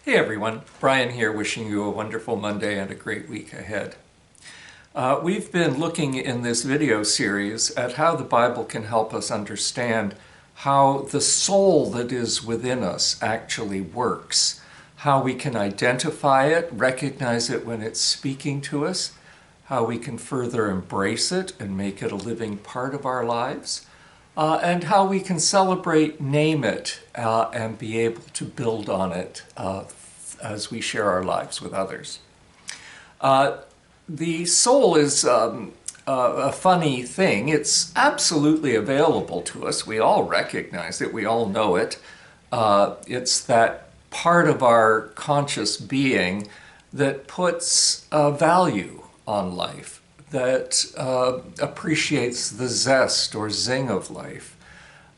Hey everyone, Brian here wishing you a wonderful Monday and a great week ahead. We've been looking in this video series at how the Bible can help us understand how the soul that is within us actually works, how we can identify it, recognize it when it's speaking to us, how we can further embrace it and make it a living part of our lives, and how we can celebrate, name it, and be able to build on it as we share our lives with others. The soul is a funny thing. It's absolutely available to us. We all recognize it. We all know it. It's that part of our conscious being that puts value on life, that appreciates the zest or zing of life,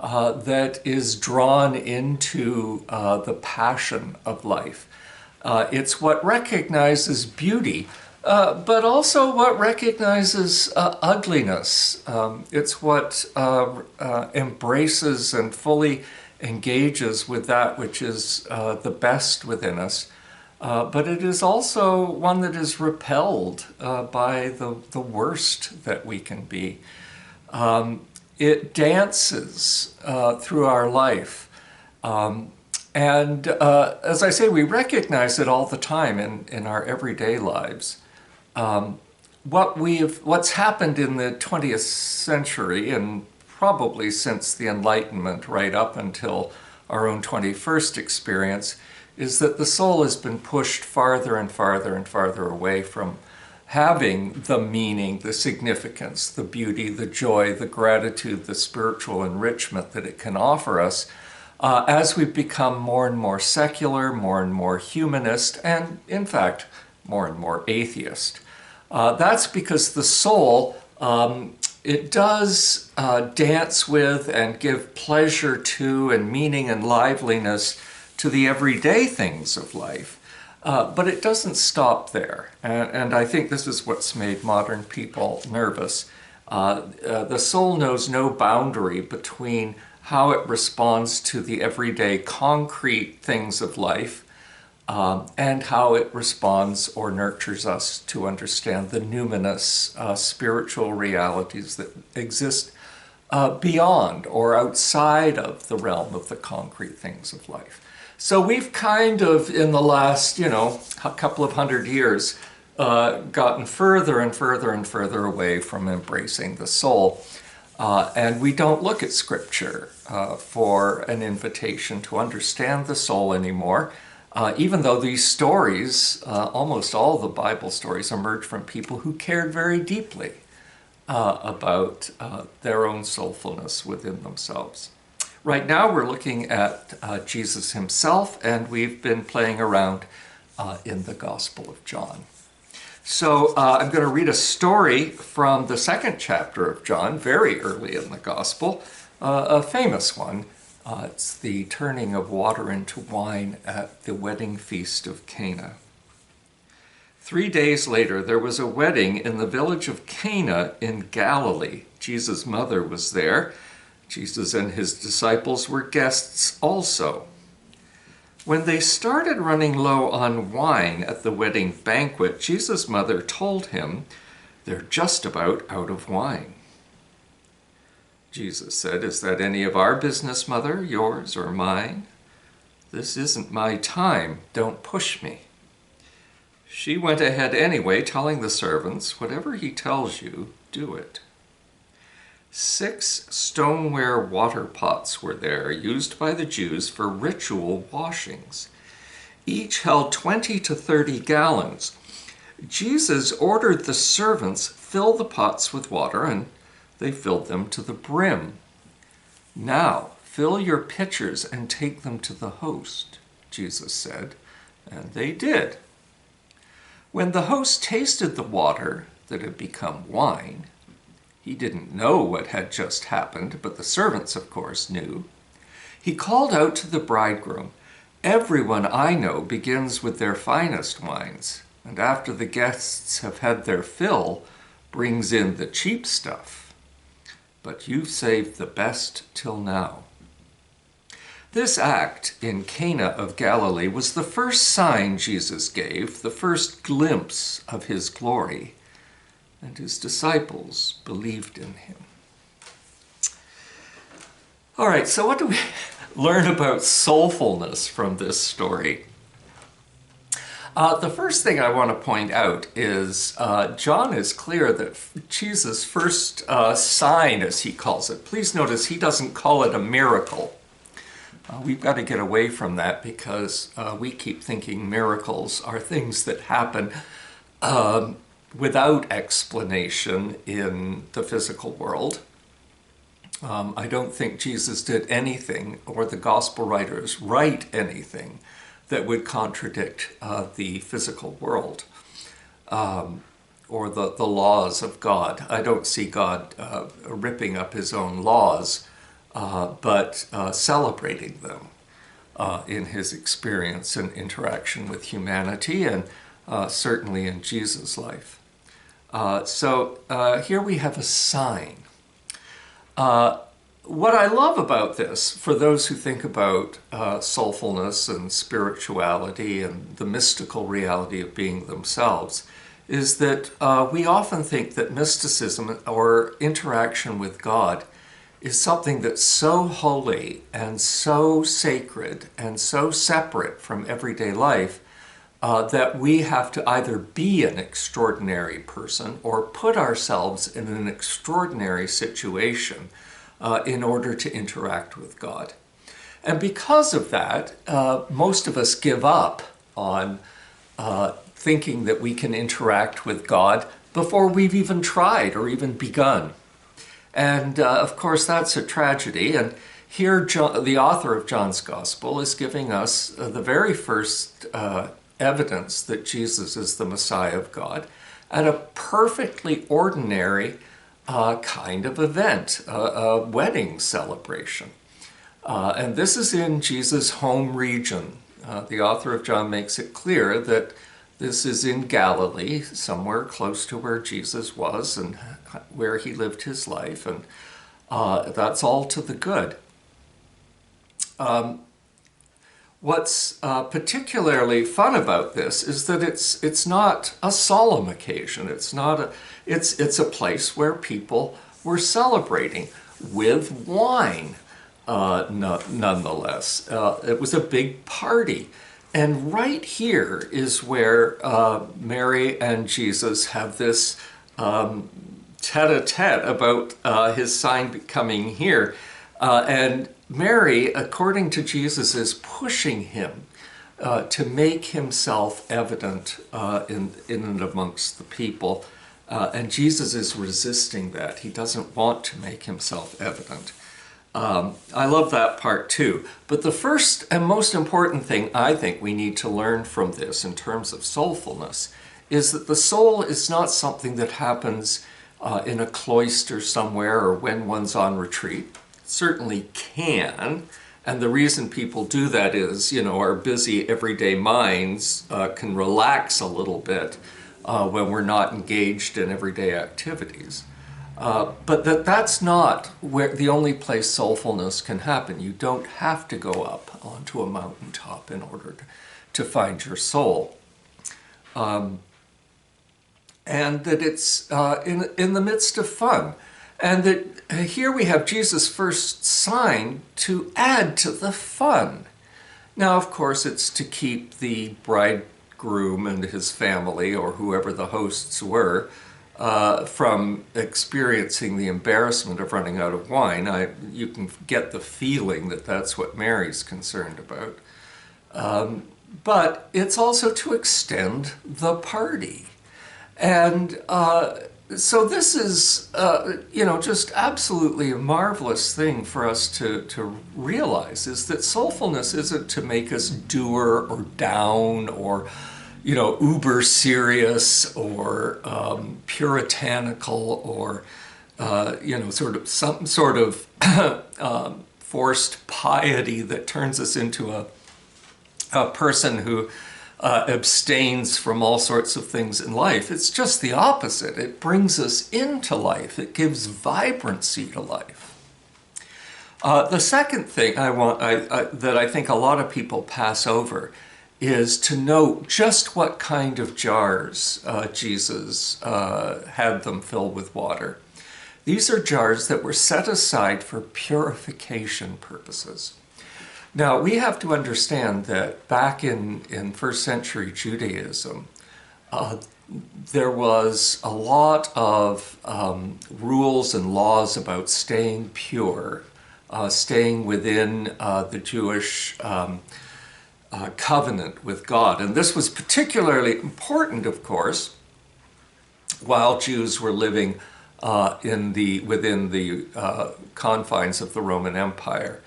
that is drawn into the passion of life. It's what recognizes beauty, but also what recognizes ugliness. It's what embraces and fully engages with that which is the best within us. But it is also one that is repelled by the worst that we can be. It dances through our life. And as I say, we recognize it all the time in our everyday lives. What's happened in the 20th century, and probably since the Enlightenment right up until our own 21st experience, is that the soul has been pushed farther and farther and farther away from having the meaning, the significance, the beauty, the joy, the gratitude, the spiritual enrichment that it can offer us as we've become more and more secular, more and more humanist, and in fact, more and more atheist. That's because the soul, it does dance with and give pleasure to and meaning and liveliness to the everyday things of life. But it doesn't stop there. And I think this is what's made modern people nervous. The soul knows no boundary between how it responds to the everyday concrete things of life and how it responds or nurtures us to understand the numinous spiritual realities that exist beyond or outside of the realm of the concrete things of life. So we've kind of, in the last, a couple of hundred years, gotten further and further and further away from embracing the soul. And we don't look at Scripture for an invitation to understand the soul anymore, even though these stories, almost all the Bible stories, emerge from people who cared very deeply about their own soulfulness within themselves. Right now we're looking at Jesus himself, and we've been playing around in the Gospel of John. So I'm going to read a story from the second chapter of John, very early in the Gospel, a famous one. It's the turning of water into wine at the wedding feast of Cana. 3 days later, there was a wedding in the village of Cana in Galilee. Jesus' mother was there. Jesus and his disciples were guests also. When they started running low on wine at the wedding banquet, Jesus' mother told him, "They're just about out of wine." Jesus said, "Is that any of our business, Mother, yours or mine? This isn't my time. Don't push me." She went ahead anyway, telling the servants, "Whatever he tells you, do it." 6 stoneware water pots were there, used by the Jews for ritual washings. Each held 20 to 30 gallons. Jesus ordered the servants fill the pots with water, and they filled them to the brim. "Now, fill your pitchers and take them to the host," Jesus said, and they did. When the host tasted the water that had become wine, he didn't know what had just happened, but the servants, of course, knew. He called out to the bridegroom, "Everyone I know begins with their finest wines, and after the guests have had their fill, brings in the cheap stuff. But you've saved the best till now." This act in Cana of Galilee was the first sign Jesus gave, the first glimpse of his glory, and his disciples believed in him. All right, so what do we learn about soulfulness from this story? The first thing I want to point out is John is clear that Jesus' first sign, as he calls it, please notice he doesn't call it a miracle. We've got to get away from that because we keep thinking miracles are things that happen without explanation in the physical world. I don't think Jesus did anything, or the gospel writers write anything, that would contradict the physical world or the laws of God. I don't see God ripping up his own laws, but celebrating them in his experience and interaction with humanity, and certainly in Jesus' life. So here we have a sign. What I love about this, for those who think about soulfulness and spirituality and the mystical reality of being themselves, is that we often think that mysticism or interaction with God is something that's so holy and so sacred and so separate from everyday life that we have to either be an extraordinary person or put ourselves in an extraordinary situation in order to interact with God. And because of that, most of us give up on thinking that we can interact with God before we've even tried or even begun. And of course, that's a tragedy. And here, the author of John's Gospel is giving us the very first evidence that Jesus is the Messiah of God at a perfectly ordinary kind of event, a wedding celebration. And this is in Jesus' home region. The author of John makes it clear that this is in Galilee, somewhere close to where Jesus was and where he lived his life, and that's all to the good. What's particularly fun about this is that it's not a solemn occasion. It's a place where people were celebrating with wine, nonetheless. It was a big party. And right here is where Mary and Jesus have this tete-a-tete about his sign coming here. And Mary, according to Jesus, is pushing him to make himself evident in and amongst the people. And Jesus is resisting that. He doesn't want to make himself evident. I love that part too. But the first and most important thing I think we need to learn from this in terms of soulfulness is that the soul is not something that happens in a cloister somewhere or when one's on retreat. It certainly can. And the reason people do that is, our busy everyday minds can relax a little bit when we're not engaged in everyday activities. But that's not the only place soulfulness can happen. You don't have to go up onto a mountaintop in order to find your soul. And that it's in the midst of fun. And that here we have Jesus' first sign to add to the fun. Now, of course, it's to keep the bridegroom and his family, or whoever the hosts were, from experiencing the embarrassment of running out of wine. You can get the feeling that that's what Mary's concerned about. But it's also to extend the party. And so this is, just absolutely a marvelous thing for us to realize, is that soulfulness isn't to make us dour or down or uber serious or puritanical or, some sort of forced piety that turns us into a person who abstains from all sorts of things in life. It's just the opposite. It brings us into life. It gives vibrancy to life. The second thing that I think a lot of people pass over is to note just what kind of jars Jesus had them filled with water. These are jars that were set aside for purification purposes. Now, we have to understand that back in first century Judaism, there was a lot of rules and laws about staying pure, staying within the Jewish covenant with God. And this was particularly important, of course, while Jews were living within the confines of the Roman Empire.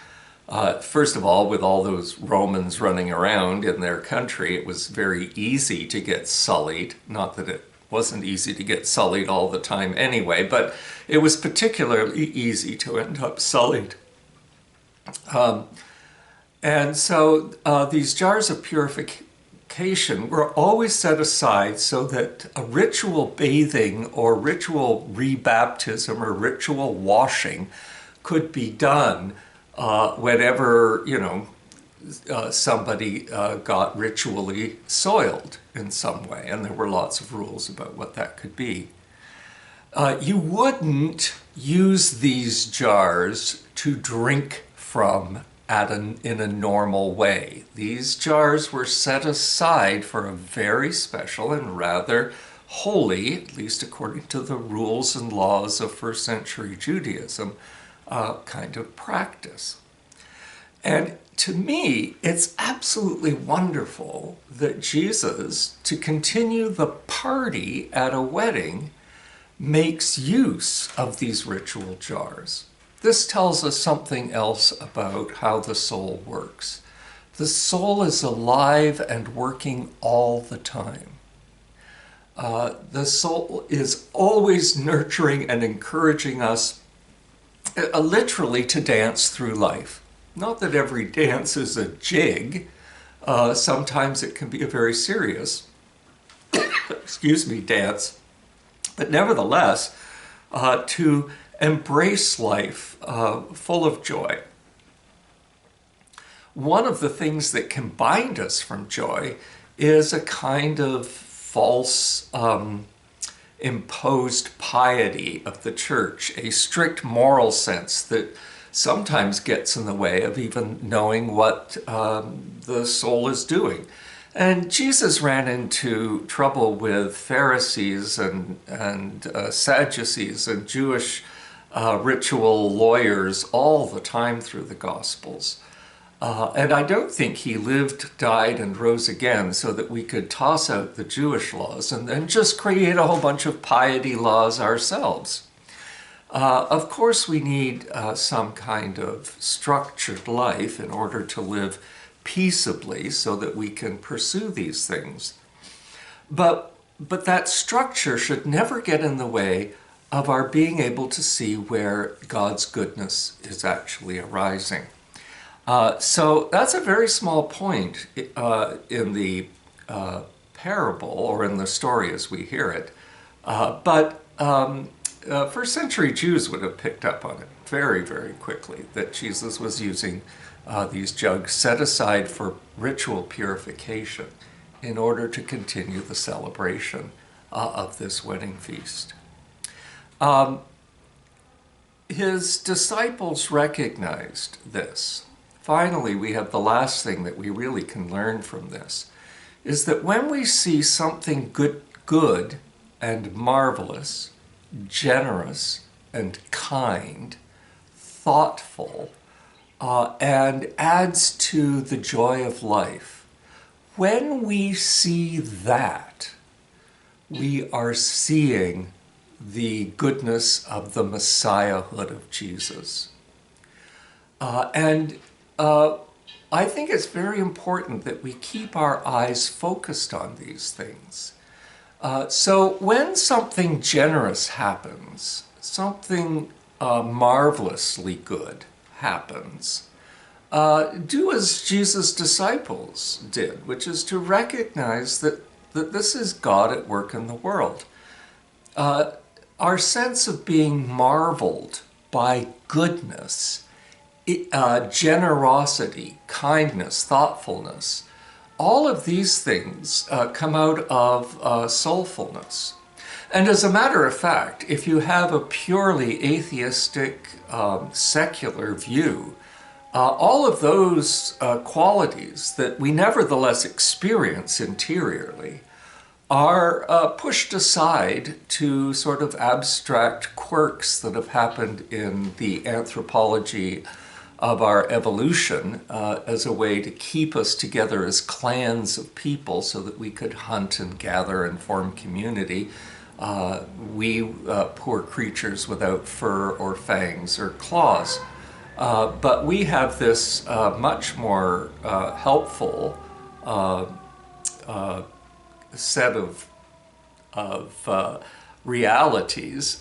First of all, with all those Romans running around in their country, it was very easy to get sullied. Not that it wasn't easy to get sullied all the time anyway, but it was particularly easy to end up sullied. And so these jars of purification were always set aside so that a ritual bathing or ritual rebaptism or ritual washing could be done whenever, somebody got ritually soiled in some way. And there were lots of rules about what that could be. You wouldn't use these jars to drink from in a normal way. These jars were set aside for a very special and rather holy, at least according to the rules and laws of first century Judaism, kind of practice. And to me, it's absolutely wonderful that Jesus, to continue the party at a wedding, makes use of these ritual jars. This tells us something else about how the soul works. The soul is alive and working all the time. The soul is always nurturing and encouraging us literally to dance through life. Not that every dance is a jig. Sometimes it can be a very serious, dance. But nevertheless, to embrace life full of joy. One of the things that can bind us from joy is a kind of false imposed piety of the church, a strict moral sense that sometimes gets in the way of even knowing what the soul is doing. And Jesus ran into trouble with Pharisees and Sadducees and Jewish ritual lawyers all the time through the Gospels. And I don't think he lived, died, and rose again so that we could toss out the Jewish laws and then just create a whole bunch of piety laws ourselves. Of course, we need some kind of structured life in order to live peaceably so that we can pursue these things. But that structure should never get in the way of our being able to see where God's goodness is actually arising. So that's a very small point in the parable or in the story as we hear it. But first century Jews would have picked up on it very, very quickly, that Jesus was using these jugs set aside for ritual purification in order to continue the celebration of this wedding feast. His disciples recognized this. Finally, we have the last thing that we really can learn from this, is that when we see something good and marvelous, generous and kind, thoughtful, and adds to the joy of life, when we see that, we are seeing the goodness of the Messiahhood of Jesus. I think it's very important that we keep our eyes focused on these things. So when something generous happens, something marvelously good happens, do as Jesus' disciples did, which is to recognize that this is God at work in the world. Our sense of being marveled by goodness generosity, kindness, thoughtfulness. All of these things come out of soulfulness. And as a matter of fact, if you have a purely atheistic, secular view, all of those qualities that we nevertheless experience interiorly are pushed aside to sort of abstract quirks that have happened in the anthropology of our evolution as a way to keep us together as clans of people so that we could hunt and gather and form community. We poor creatures without fur or fangs or claws. But we have this much more helpful set of realities,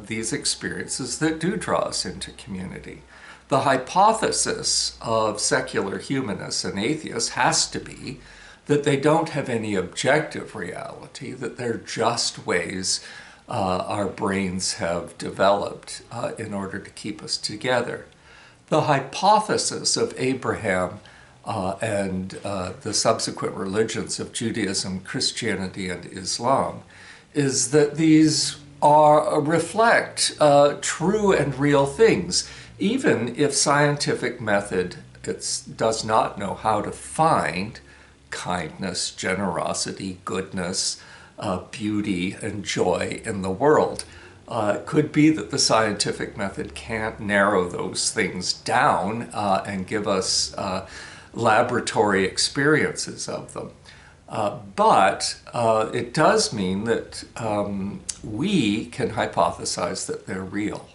these experiences that do draw us into community. The hypothesis of secular humanists and atheists has to be that they don't have any objective reality, that they're just ways our brains have developed in order to keep us together. The hypothesis of Abraham and the subsequent religions of Judaism, Christianity, and Islam is that these reflect true and real things, even if scientific method does not know how to find kindness, generosity, goodness, beauty, and joy in the world. It could be that the scientific method can't narrow those things down and give us laboratory experiences of them. But it does mean that we can hypothesize that they're real.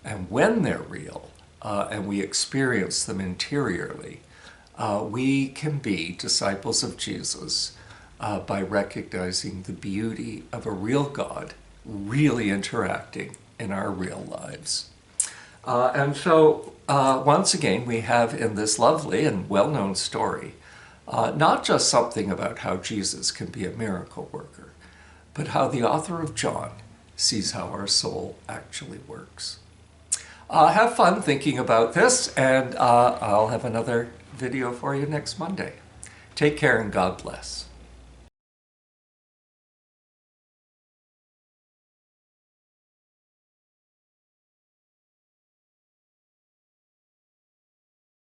And when they're real, and we experience them interiorly, we can be disciples of Jesus by recognizing the beauty of a real God really interacting in our real lives. And so, once again, we have in this lovely and well-known story, not just something about how Jesus can be a miracle worker, but how the author of John sees how our soul actually works. Have fun thinking about this, and I'll have another video for you next Monday. Take care and God bless.